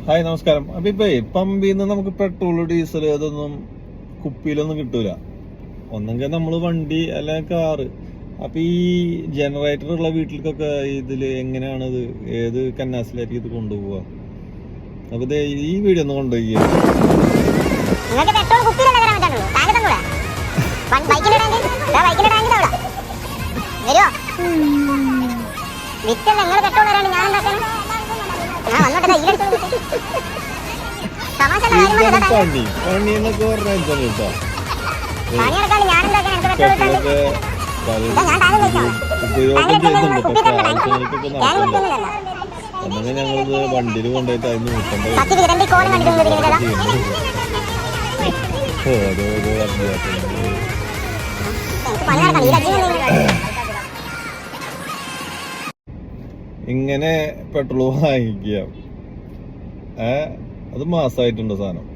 Hi നമസ്കാരം. അപ്പൊ ഇപ്പൊ പമ്പിൽ നിന്ന് നമുക്ക് പെട്രോൾ ഡീസൽ അതൊന്നും കുപ്പിയിലൊന്നും കിട്ടൂല. ഒന്നെങ്കിൽ നമ്മള് വണ്ടി അല്ലെങ്കിൽ കാറ്. അപ്പൊ ഈ ജനറേറ്റർ ഉള്ള വീട്ടിലേക്കൊക്കെ ഇതില് എങ്ങനെയാണത്, ഏത് കന്നാസിലായിരിക്കും ഇത് കൊണ്ടുപോവുക? അപ്പൊ ഈ വീഡിയോ ഒന്ന് കൊണ്ടുപോയി പണി പണി എന്നൊക്കെ പറഞ്ഞാൽ കേട്ടോ. ഉപയോഗം ചെയ്യുന്നുണ്ട്, പക്ഷെ ആവശ്യങ്ങൾക്കൊക്കെ നടക്കില്ല. അങ്ങനെ ഞങ്ങളിത് വണ്ടിയിൽ കൊണ്ടുപോയിട്ട് അതിന് ഓരോരോ അഭ്യാസങ്ങൾ. ഇങ്ങനെ പെട്രോൾ വാങ്ങിക്കുക, അത് മാസമായിട്ടുണ്ടോ സാധനം?